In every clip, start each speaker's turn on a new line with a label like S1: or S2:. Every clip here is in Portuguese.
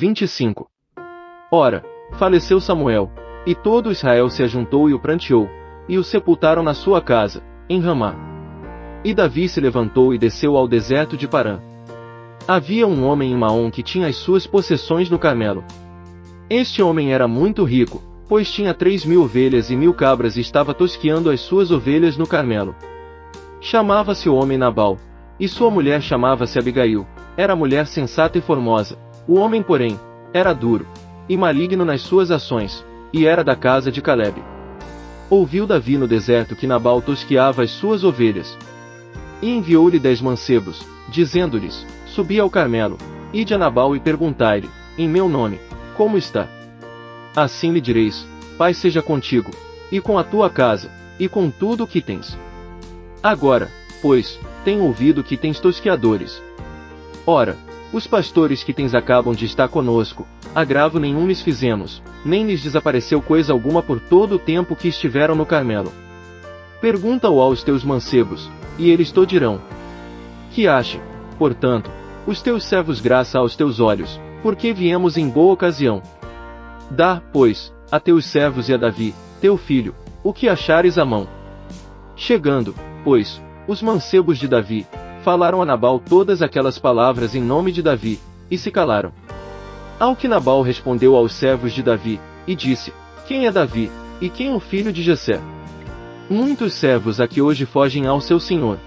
S1: 25. Ora, faleceu Samuel, e todo Israel se ajuntou e o pranteou, e o sepultaram na sua casa, em Ramá. E Davi se levantou e desceu ao deserto de Parã. Havia um homem em Maom que tinha as suas possessões no Carmelo. Este homem era muito rico, pois tinha 3.000 ovelhas e 1.000 cabras e estava tosqueando as suas ovelhas no Carmelo. Chamava-se o homem Nabal, e sua mulher chamava-se Abigail. Era mulher sensata e formosa. O homem, porém, era duro e maligno nas suas ações, e era da casa de Calebe. Ouviu Davi no deserto que Nabal tosqueava as suas ovelhas. E enviou-lhe 10 mancebos, dizendo-lhes: Subi ao Carmelo, ide a Nabal e perguntai-lhe, em meu nome, como está? Assim lhe direis: Paz seja contigo, e com a tua casa, e com tudo o que tens. Agora, pois, tenho ouvido que tens tosqueadores. Ora, os pastores que tens acabam de estar conosco, agravo nenhum lhes fizemos, nem lhes desapareceu coisa alguma por todo o tempo que estiveram no Carmelo. Pergunta-o aos teus mancebos, e eles te dirão. Que achem, portanto, os teus servos graça aos teus olhos, porque viemos em boa ocasião. Dá, pois, a teus servos e a Davi, teu filho, o que achares à mão. Chegando, pois, os mancebos de Davi, falaram a Nabal todas aquelas palavras em nome de Davi, e se calaram. Ao que Nabal respondeu aos servos de Davi, e disse: Quem é Davi, e quem o filho de Jessé? Muitos servos aqui hoje fogem ao seu senhor.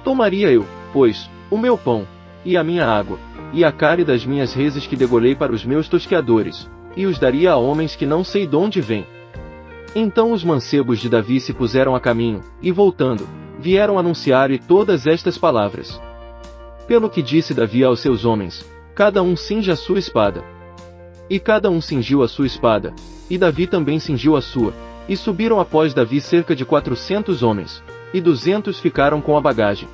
S1: Tomaria eu, pois, o meu pão, e a minha água, e a carne das minhas reses que degolei para os meus tosqueadores, e os daria a homens que não sei de onde vêm. Então os mancebos de Davi se puseram a caminho, e voltando, vieram anunciar-lhe todas estas palavras. Pelo que disse Davi aos seus homens: Cada um cinge a sua espada. E cada um cingiu a sua espada, e Davi também cingiu a sua, e subiram após Davi cerca de 400 homens, e 200 ficaram com a bagagem.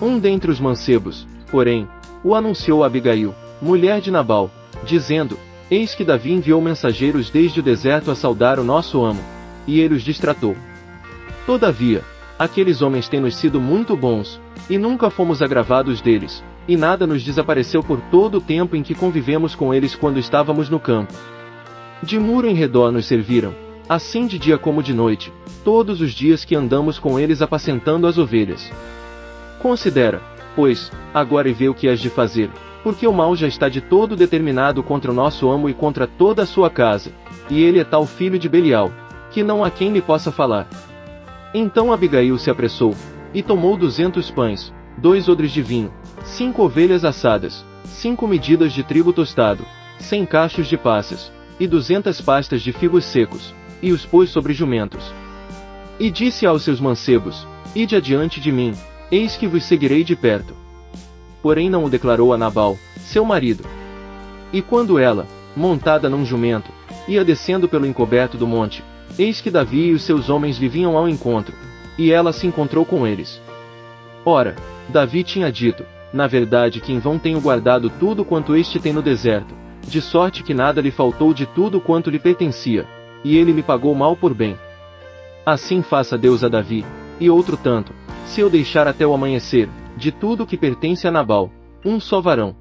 S1: Um dentre os mancebos, porém, o anunciou a Abigail, mulher de Nabal, dizendo: Eis que Davi enviou mensageiros desde o deserto a saudar o nosso amo, e ele os distratou. Todavia, aqueles homens têm-nos sido muito bons, e nunca fomos agravados deles, e nada nos desapareceu por todo o tempo em que convivemos com eles quando estávamos no campo. De muro em redor nos serviram, assim de dia como de noite, todos os dias que andamos com eles apacentando as ovelhas. Considera, pois, agora e vê o que has de fazer, porque o mal já está de todo determinado contra o nosso amo e contra toda a sua casa, e ele é tal filho de Belial, que não há quem lhe possa falar. Então Abigail se apressou, e tomou 200 pães, 2 odres de vinho, 5 ovelhas assadas, 5 medidas de trigo tostado, 100 cachos de passas, e 200 pastas de figos secos, e os pôs sobre jumentos. E disse aos seus mancebos: Ide adiante de mim, eis que vos seguirei de perto. Porém não o declarou a Nabal, seu marido. E quando ela, montada num jumento, ia descendo pelo encoberto do monte, eis que Davi e os seus homens lhe vinham ao encontro, e ela se encontrou com eles. Ora, Davi tinha dito: Na verdade que em vão tenho guardado tudo quanto este tem no deserto, de sorte que nada lhe faltou de tudo quanto lhe pertencia, e ele me pagou mal por bem. Assim faça Deus a Davi, e outro tanto, se eu deixar até o amanhecer, de tudo que pertence a Nabal, um só varão.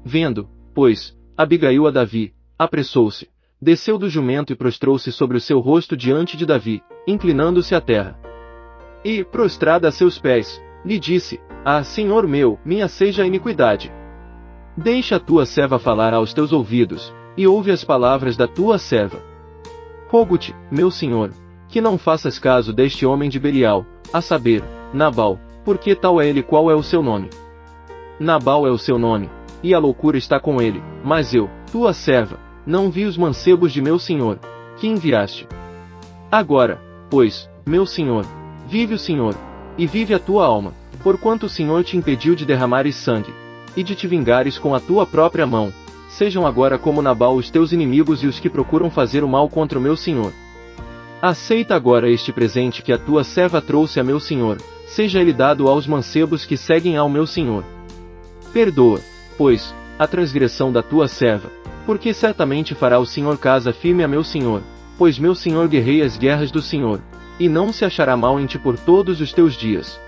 S1: Vendo, pois, Abigail a Davi, apressou-se, desceu do jumento e prostrou-se sobre o seu rosto diante de Davi, inclinando-se à terra. E, prostrada a seus pés, lhe disse: Ah, Senhor meu, minha seja a iniquidade. Deixa a tua serva falar aos teus ouvidos, e ouve as palavras da tua serva. Rogo-te, meu senhor, que não faças caso deste homem de Belial, a saber, Nabal, porque tal é ele qual é o seu nome. Nabal é o seu nome, e a loucura está com ele, mas eu, tua serva, não vi os mancebos de meu senhor, que enviaste. Agora, pois, meu senhor, vive o Senhor, e vive a tua alma, porquanto o Senhor te impediu de derramares sangue, e de te vingares com a tua própria mão. Sejam agora como Nabal os teus inimigos e os que procuram fazer o mal contra o meu senhor. Aceita agora este presente que a tua serva trouxe a meu senhor, seja ele dado aos mancebos que seguem ao meu senhor. Perdoa, pois, a transgressão da tua serva, porque certamente fará o Senhor casa firme a meu senhor, pois meu senhor guerreia as guerras do Senhor, e não se achará mal em ti por todos os teus dias.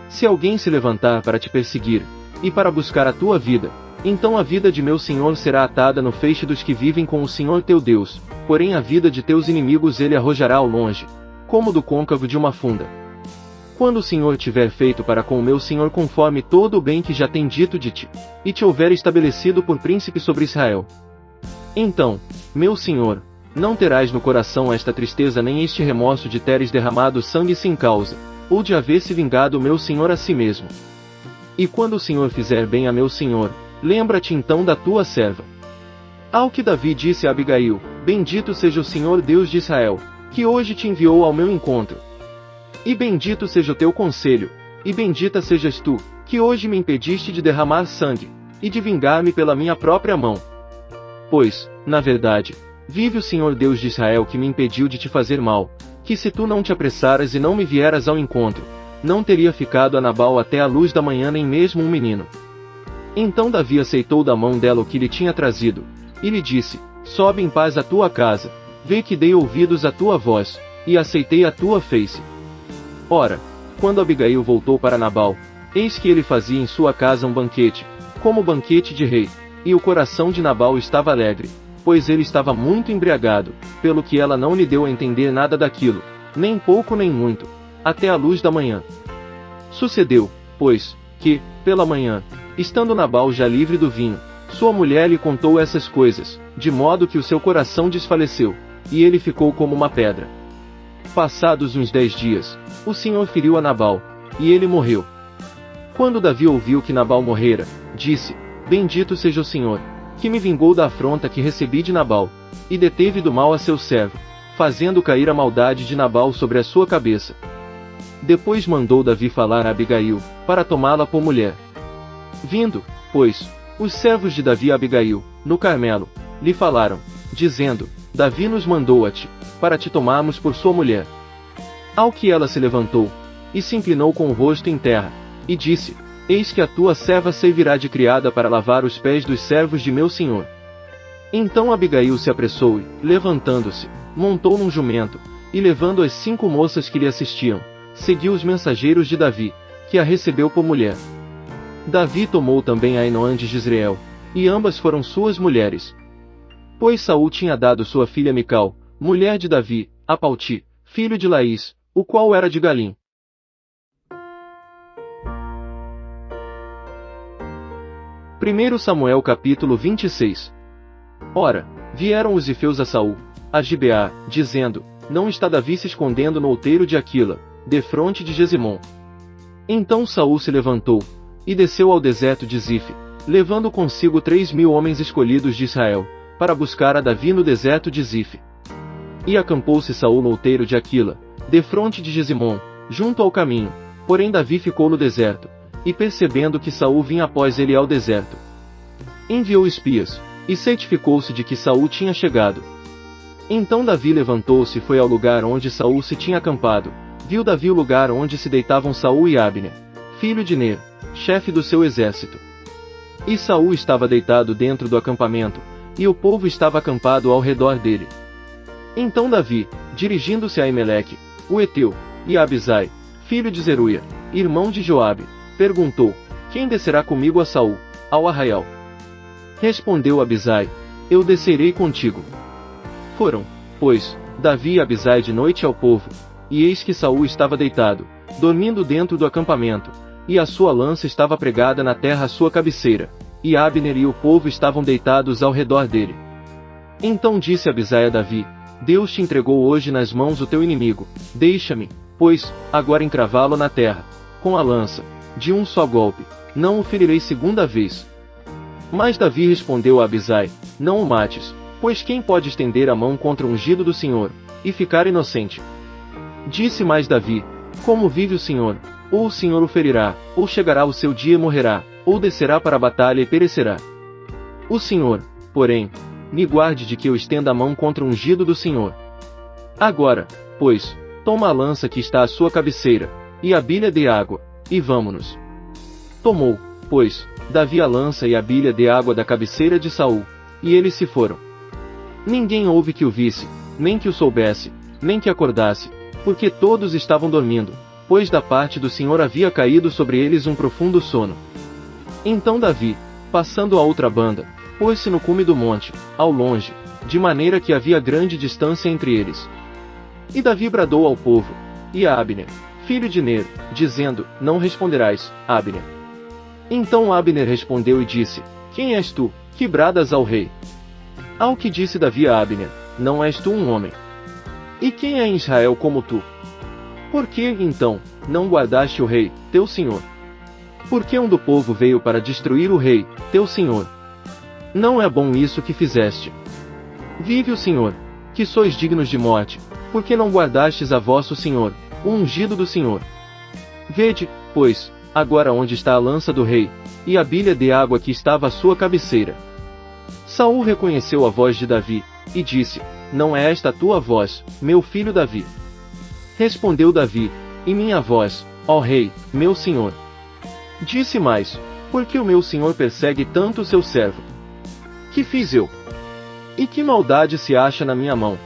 S1: Se alguém se levantar para te perseguir, e para buscar a tua vida, Então a vida de meu senhor será atada no feixe dos que vivem com o Senhor teu Deus, porém a vida de teus inimigos ele arrojará ao longe, como do côncavo de uma funda. Quando o Senhor tiver feito para com o meu senhor conforme todo o bem que já tem dito de ti, e te houver estabelecido por príncipe sobre Israel, então, meu senhor, não terás no coração esta tristeza nem este remorso de teres derramado sangue sem causa, ou de haver se vingado o meu senhor a si mesmo. E quando o Senhor fizer bem a meu senhor, lembra-te então da tua serva. Ao que Davi disse a Abigail: Bendito seja o Senhor Deus de Israel, que hoje te enviou ao meu encontro. E bendito seja o teu conselho, e bendita sejas tu, que hoje me impediste de derramar sangue, e de vingar-me pela minha própria mão. Pois, na verdade, vive o Senhor Deus de Israel que me impediu de te fazer mal, que se tu não te apressaras e não me vieras ao encontro, não teria ficado a Nabal até a luz da manhã nem mesmo um menino. Então Davi aceitou da mão dela o que lhe tinha trazido, e lhe disse: Sobe em paz à tua casa, vê que dei ouvidos à tua voz, e aceitei a tua face. Ora, quando Abigail voltou para Nabal, eis que ele fazia em sua casa um banquete, como banquete de rei, e o coração de Nabal estava alegre, pois ele estava muito embriagado, pelo que ela não lhe deu a entender nada daquilo, nem pouco nem muito, até a luz da manhã. Sucedeu, pois, que, pela manhã, estando Nabal já livre do vinho, sua mulher lhe contou essas coisas, de modo que o seu coração desfaleceu, e ele ficou como uma pedra. Passados uns 10 dias, o Senhor feriu a Nabal, e ele morreu. Quando Davi ouviu que Nabal morrera, disse: Bendito seja o Senhor, que me vingou da afronta que recebi de Nabal, e deteve do mal a seu servo, fazendo cair a maldade de Nabal sobre a sua cabeça. Depois mandou Davi falar a Abigail, para tomá-la por mulher. Vindo, pois, os servos de Davi a Abigail, no Carmelo, lhe falaram, dizendo: Davi nos mandou a ti, para te tomarmos por sua mulher. Ao que ela se levantou, e se inclinou com o rosto em terra, e disse: Eis que a tua serva servirá de criada para lavar os pés dos servos de meu senhor. Então Abigail se apressou e, levantando-se, montou num jumento, e levando as 5 moças que lhe assistiam, seguiu os mensageiros de Davi, que a recebeu por mulher. Davi tomou também Ainoã de Jezreel, e ambas foram suas mulheres. Pois Saul tinha dado sua filha Mical, mulher de Davi, a Palti, filho de Laís, o qual era de Galim. 1 Samuel capítulo 26. Ora, vieram os ifeus a Saul, a Gibeá, dizendo: Não está Davi se escondendo no outeiro de Aquila, defronte de Jesimom. Então Saul se levantou, e desceu ao deserto de Zife, levando consigo 3.000 homens escolhidos de Israel, para buscar a Davi no deserto de Zife. E acampou-se Saul no outeiro de Aquila, defronte de Jesimom, junto ao caminho, porém Davi ficou no deserto, e percebendo que Saul vinha após ele ao deserto, enviou espias, e certificou-se de que Saul tinha chegado. Então Davi levantou-se e foi ao lugar onde Saul se tinha acampado. Viu Davi o lugar onde se deitavam Saul e Abner, filho de Ner, chefe do seu exército. E Saul estava deitado dentro do acampamento, e o povo estava acampado ao redor dele. Então Davi, dirigindo-se a Aimeleque, o Eteu, e a Abisai, filho de Zeruia, irmão de Joabe, perguntou: Quem descerá comigo a Saul, ao arraial? Respondeu Abisai: Eu descerei contigo. Foram, pois, Davi e Abisai de noite ao povo, e eis que Saul estava deitado, dormindo dentro do acampamento, e a sua lança estava pregada na terra à sua cabeceira, e Abner e o povo estavam deitados ao redor dele. Então disse Abisai a Davi: Deus te entregou hoje nas mãos o teu inimigo, deixa-me, pois, agora encravá-lo na terra, com a lança, de um só golpe, não o ferirei segunda vez. Mas Davi respondeu a Abisai: Não o mates, pois quem pode estender a mão contra o ungido do Senhor, e ficar inocente? Disse mais Davi: Como vive o Senhor, ou o Senhor o ferirá, ou chegará o seu dia e morrerá, ou descerá para a batalha e perecerá. O Senhor, porém, me guarde de que eu estenda a mão contra o ungido do Senhor. Agora, pois, toma a lança que está à sua cabeceira, e a bilha de água, e vamo-nos. Tomou, pois, Davi a lança e a bilha de água da cabeceira de Saul, e eles se foram. Ninguém houve que o visse, nem que o soubesse, nem que acordasse, porque todos estavam dormindo, pois da parte do Senhor havia caído sobre eles um profundo sono. Então Davi, Passando a outra banda, pôs-se no cume do monte, ao longe, de maneira que havia grande distância entre eles. E Davi bradou ao povo, e a Abner, filho de Ner, dizendo: Não responderás, Abner. Então Abner respondeu e disse: Quem és tu, que bradas ao rei? Ao que disse Davi a Abner: Não és tu um homem? E quem é em Israel como tu? Por que, então, não guardaste o rei, teu senhor? Porque um do povo veio para destruir o rei, teu senhor. Não é bom isso que fizeste. Vive o Senhor, que sois dignos de morte, porque não guardastes a vosso senhor, o ungido do Senhor. Vede, pois, agora onde está a lança do rei, e a bilha de água que estava à sua cabeceira. Saul reconheceu a voz de Davi, e disse: Não é esta a tua voz, meu filho Davi? Respondeu Davi: E minha voz, ó rei, meu senhor? Disse mais: Por que o meu senhor persegue tanto o seu servo? Que fiz eu? E que maldade se acha na minha mão?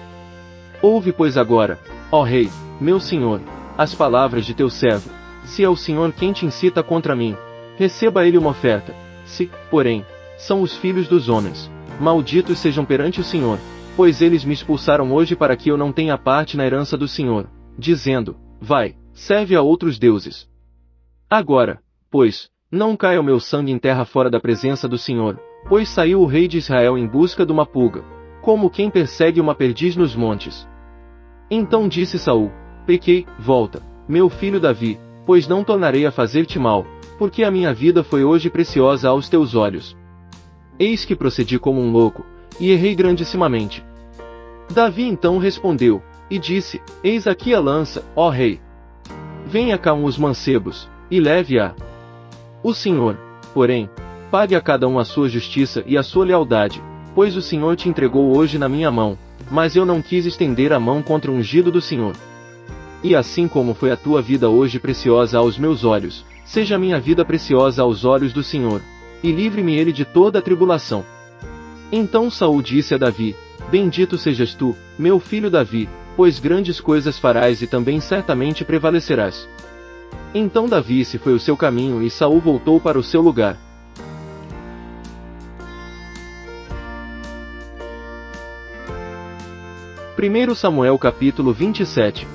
S1: Ouve, pois, agora, ó rei, meu senhor, as palavras de teu servo. Se é o Senhor quem te incita contra mim, receba ele uma oferta. Se, porém, são os filhos dos homens, malditos sejam perante o Senhor, pois eles me expulsaram hoje para que eu não tenha parte na herança do Senhor, dizendo: Vai, serve a outros deuses. Agora, pois, não caia o meu sangue em terra fora da presença do Senhor, pois saiu o rei de Israel em busca de uma pulga, como quem persegue uma perdiz nos montes. Então disse Saul: Pequei, volta, meu filho Davi, pois não tornarei a fazer-te mal, porque a minha vida foi hoje preciosa aos teus olhos. Eis que procedi como um louco, e errei grandissimamente. Davi então respondeu, e disse: Eis aqui a lança, ó rei. Venha cá os mancebos, e leve-a. O Senhor, porém, pague a cada um a sua justiça e a sua lealdade, pois o Senhor te entregou hoje na minha mão, mas eu não quis estender a mão contra o ungido do Senhor. E assim como foi a tua vida hoje preciosa aos meus olhos, seja a minha vida preciosa aos olhos do Senhor, e livre-me ele de toda a tribulação. Então Saul disse a Davi: Bendito sejas tu, meu filho Davi, pois grandes coisas farás e também certamente prevalecerás. Então Davi se foi o seu caminho e Saul voltou para o seu lugar. Primeiro Samuel capítulo 27.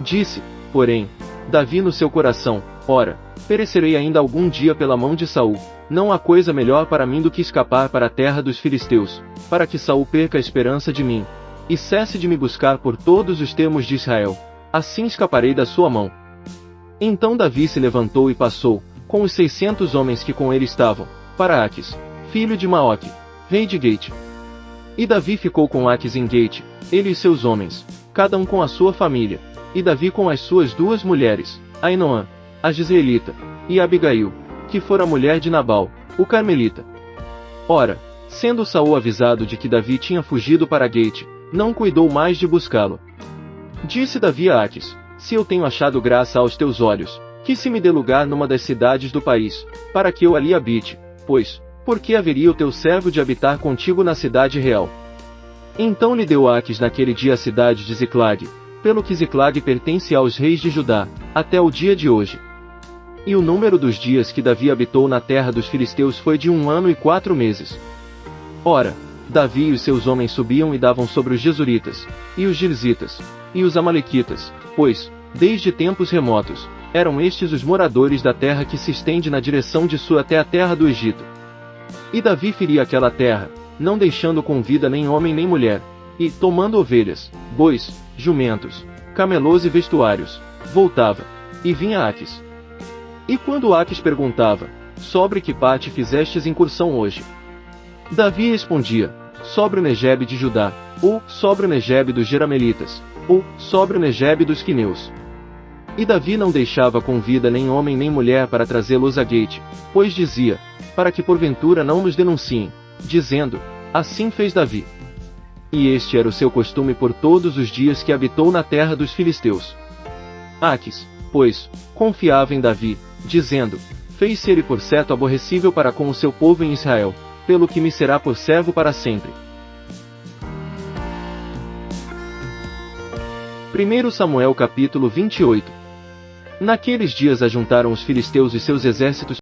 S1: Disse, porém, Davi no seu coração: Ora, perecerei ainda algum dia pela mão de Saul. Não há coisa melhor para mim do que escapar para a terra dos filisteus, para que Saul perca a esperança de mim, e cesse de me buscar por todos os termos de Israel. Assim escaparei da sua mão. Então Davi se levantou e passou, com os 600 homens que com ele estavam, para Aquis, filho de Maoque, rei de Gate. E Davi ficou com Aquis em Gate, ele e seus homens, cada um com a sua família, e Davi com as suas duas mulheres, Ainoã, a Jezreelita, e Abigail, que fora mulher de Nabal, o Carmelita. Ora, sendo Saul avisado de que Davi tinha fugido para Gate, não cuidou mais de buscá-lo. Disse Davi a Aquis: Se eu tenho achado graça aos teus olhos, que se me dê lugar numa das cidades do país, para que eu ali habite, pois, por que haveria o teu servo de habitar contigo na cidade real? Então lhe deu Aquis naquele dia a cidade de Ziclag, pelo que Ziclag pertence aos reis de Judá, até o dia de hoje. E o número dos dias que Davi habitou na terra dos filisteus foi de 1 ano e 4 meses. Ora, Davi e os seus homens subiam e davam sobre os Gesuritas, e os Girzitas, e os Amalequitas, pois, desde tempos remotos, eram estes os moradores da terra que se estende na direção de Sul até a terra do Egito. E Davi feria aquela terra, não deixando com vida nem homem nem mulher, e, tomando ovelhas, bois, jumentos, camelôs e vestuários, voltava, e vinha a Aquis. E quando Aquis perguntava: Sobre que parte fizestes incursão hoje? Davi respondia: Sobre o Negebe de Judá, ou sobre o Negebe dos Jeramelitas, ou sobre o Negebe dos Quineus. E Davi não deixava com vida nem homem nem mulher para trazê-los a Gate, pois dizia: Para que porventura não nos denunciem, dizendo: Assim fez Davi. E este era o seu costume por todos os dias que habitou na terra dos filisteus. Aquis, pois, confiava em Davi, dizendo: Fez-se ele por certo aborrecível para com o seu povo em Israel, pelo que me será por servo para sempre. 1 Samuel capítulo 28. Naqueles dias ajuntaram os filisteus e seus exércitos